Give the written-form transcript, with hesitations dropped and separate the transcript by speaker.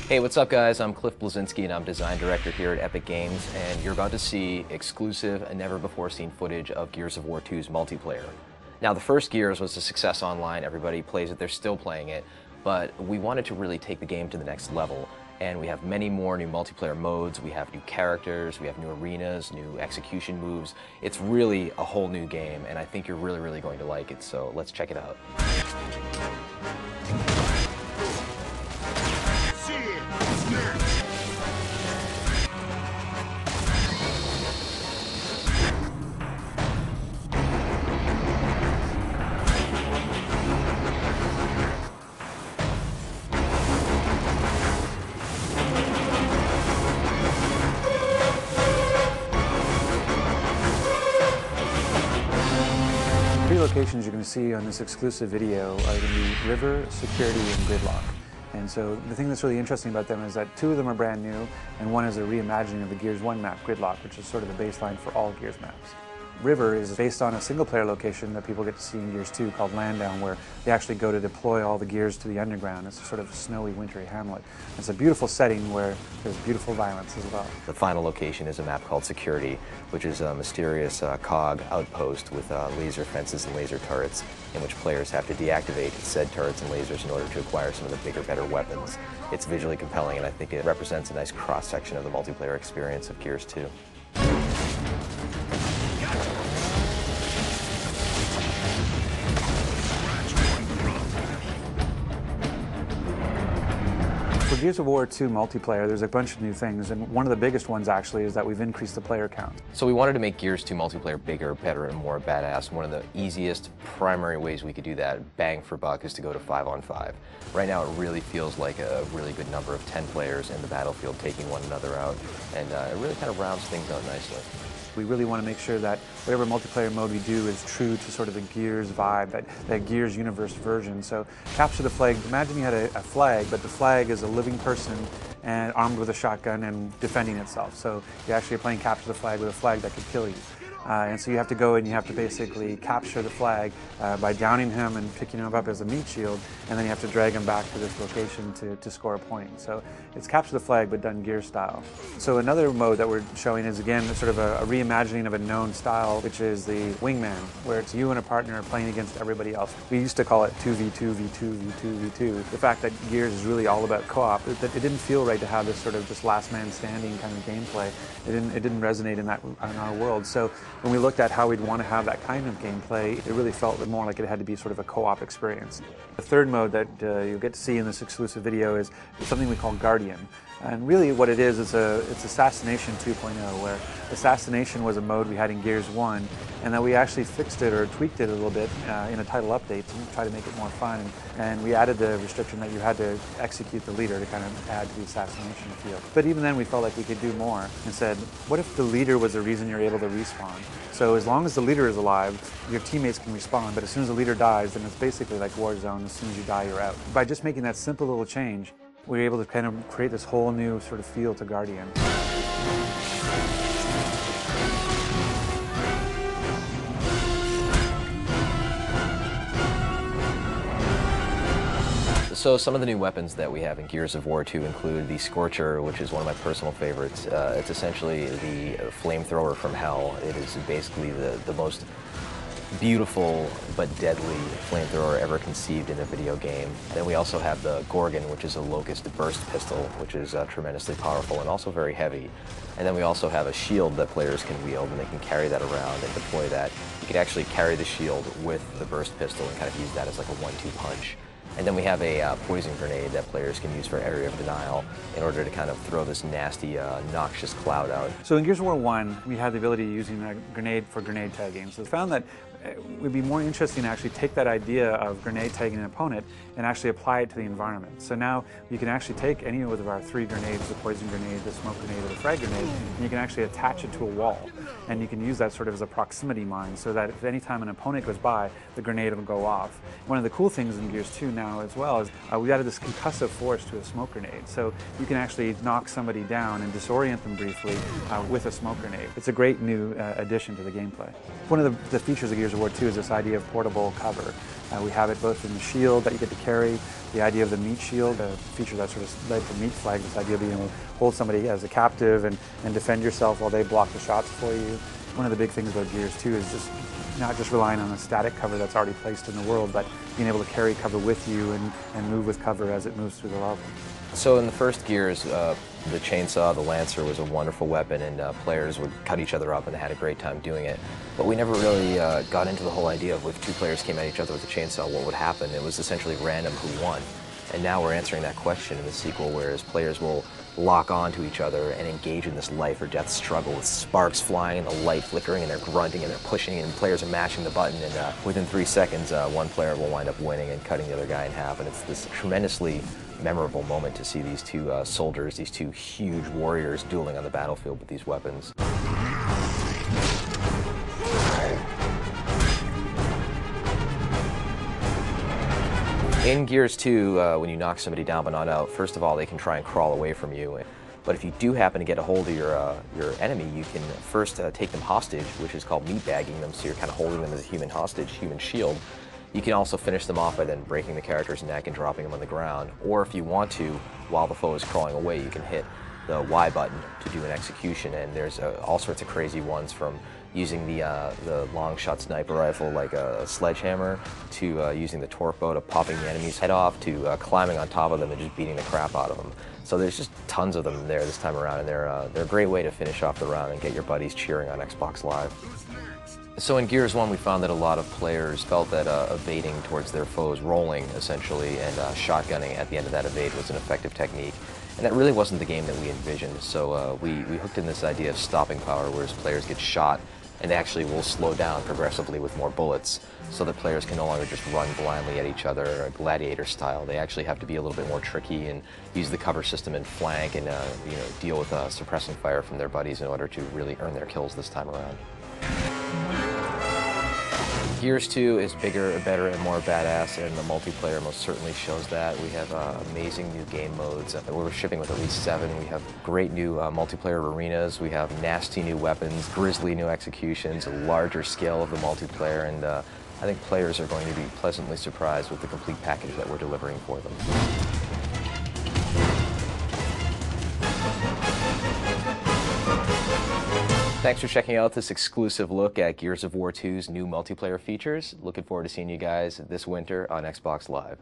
Speaker 1: Hey, what's up guys? I'm Cliff Bleszinski and I'm design director here at Epic Games, and you're about to see exclusive and never before seen footage of Gears of War 2's multiplayer. Now, the first Gears was a success online, everybody plays it, they're still playing it, but we wanted to really take the game to the next level, and we have many more new multiplayer modes, we have new characters, we have new arenas, new execution moves. It's really a whole new game, and I think you're really going to like it, so let's check it out.
Speaker 2: Three locations you're going to see on this exclusive video are going to be River, Security, and Gridlock. And so the thing that's really interesting about them is that two of them are brand new, and one is a reimagining of the Gears 1 map, Gridlock, which is sort of the baseline for all Gears maps. River is based on a single-player location that people get to see in Gears 2 called Landdown, where they actually go to deploy all the gears to the underground. It's a sort of snowy, wintry hamlet. It's a beautiful setting where there's beautiful violence as well.
Speaker 1: The final location is a map called Security, which is a mysterious COG outpost with laser fences and laser turrets, in which players have to deactivate said turrets and lasers in order to acquire some of the bigger, better weapons. It's visually compelling, and I think it represents a nice cross-section of the multiplayer experience of Gears 2.
Speaker 2: For Gears of War 2 multiplayer, there's a bunch of new things, and one of the biggest ones actually is that we've increased the player count.
Speaker 1: So we wanted to make Gears 2 multiplayer bigger, better, and more badass. One of the easiest primary ways we could do that, bang for buck, is to go to 5-on-5. Right now it really feels like a really good number of 10 players in the battlefield taking one another out, and it really kind of rounds things out nicely.
Speaker 2: We really want to make sure that whatever multiplayer mode we do is true to sort of the Gears vibe, that Gears universe version. So capture the flag. Imagine you had a flag, but the flag is a living person and armed with a shotgun and defending itself. So you actually are playing capture the flag with a flag that could kill you. And so you have to go and you have to basically capture the flag by downing him and picking him up as a meat shield, and then you have to drag him back to this location to score a point. So it's capture the flag but done Gear style. So another mode that we're showing is again sort of a reimagining of a known style, which is the Wingman, where it's you and a partner playing against everybody else. We used to call it 2v2, v2, v2, v2. The fact that Gears is really all about co-op, it didn't feel right to have this sort of just last man standing kind of gameplay. It didn't resonate in our world. So when we looked at how we'd want to have that kind of gameplay, it really felt more like it had to be sort of a co-op experience. The third mode that you'll get to see in this exclusive video is something we call Guardian. And really what it is, it's Assassination 2.0, where Assassination was a mode we had in Gears 1, and that we actually fixed it or tweaked it a little bit in a title update to try to make it more fun. And we added the restriction that you had to execute the leader to kind of add to the assassination field. But even then we felt like we could do more and said, what if the leader was the reason you're able to respawn? So as long as the leader is alive, your teammates can respawn, but as soon as the leader dies, then it's basically like Warzone. As soon as you die, you're out. By just making that simple little change, we were able to kind of create this whole new sort of feel to Guardian.
Speaker 1: So some of the new weapons that we have in Gears of War 2 include the Scorcher, which is one of my personal favorites. It's essentially the flamethrower from hell. It is basically the most beautiful but deadly flamethrower ever conceived in a video game. Then we also have the Gorgon, which is a Locust burst pistol, which is tremendously powerful and also very heavy. And then we also have a shield that players can wield, and they can carry that around and deploy that. You can actually carry the shield with the burst pistol and kind of use that as like a 1-2 punch. And then we have a poison grenade that players can use for area of denial in order to kind of throw this nasty, noxious cloud out.
Speaker 2: So in Gears of War 1, we had the ability of using a grenade for grenade tagging. So we found that it would be more interesting to actually take that idea of grenade tagging an opponent and actually apply it to the environment. So now you can actually take any of our 3 grenades, the poison grenade, the smoke grenade, or the frag grenade, and you can actually attach it to a wall. And you can use that sort of as a proximity mine, so that if any time an opponent goes by, the grenade will go off. One of the cool things in Gears 2 now as well is we added this concussive force to a smoke grenade. So you can actually knock somebody down and disorient them briefly with a smoke grenade. It's a great new addition to the gameplay. One of the features of Gears of of War 2 is this idea of portable cover. We have it both in the shield that you get to carry, the idea of the meat shield, a feature that sort of led to Meat Flag, this idea of being able to hold somebody as a captive and defend yourself while they block the shots for you. One of the big things about Gears 2 is just not just relying on a static cover that's already placed in the world, but being able to carry cover with you and move with cover as it moves through the level.
Speaker 1: So in the first Gears, the chainsaw, the Lancer, was a wonderful weapon, and players would cut each other up and they had a great time doing it. But we never really got into the whole idea of if two players came at each other with a chainsaw, what would happen. It was essentially random who won. And now we're answering that question in the sequel, whereas players will lock onto each other and engage in this life or death struggle with sparks flying and the light flickering, and they're grunting and they're pushing, and players are mashing the button, and within 3 seconds one player will wind up winning and cutting the other guy in half. And it's this tremendously memorable moment to see these two soldiers, these two huge warriors, dueling on the battlefield with these weapons. In Gears 2, when you knock somebody down but not out, first of all, they can try and crawl away from you. But if you do happen to get a hold of your enemy, you can first take them hostage, which is called meatbagging them, so you're kind of holding them as a human hostage, human shield. You can also finish them off by then breaking the character's neck and dropping them on the ground. Or if you want to, while the foe is crawling away, you can hit the Y button to do an execution. And there's all sorts of crazy ones, from using the long shot sniper rifle like a sledgehammer, to using the torque bow to popping the enemy's head off, to climbing on top of them and just beating the crap out of them. So there's just tons of them there this time around, and they're a great way to finish off the round and get your buddies cheering on Xbox Live. So in Gears 1, we found that a lot of players felt that evading towards their foes, rolling essentially, and shotgunning at the end of that evade was an effective technique. And that really wasn't the game that we envisioned. So we hooked in this idea of stopping power, whereas players get shot and actually will slow down progressively with more bullets, so that players can no longer just run blindly at each other, gladiator style. They actually have to be a little bit more tricky and use the cover system and flank and deal with suppressing fire from their buddies in order to really earn their kills this time around. Gears 2 is bigger, better, and more badass, and the multiplayer most certainly shows that. We have amazing new game modes. We're shipping with at least 7. We have great new multiplayer arenas. We have nasty new weapons, grisly new executions, a larger scale of the multiplayer, and I think players are going to be pleasantly surprised with the complete package that we're delivering for them. Thanks for checking out this exclusive look at Gears of War 2's new multiplayer features. Looking forward to seeing you guys this winter on Xbox Live.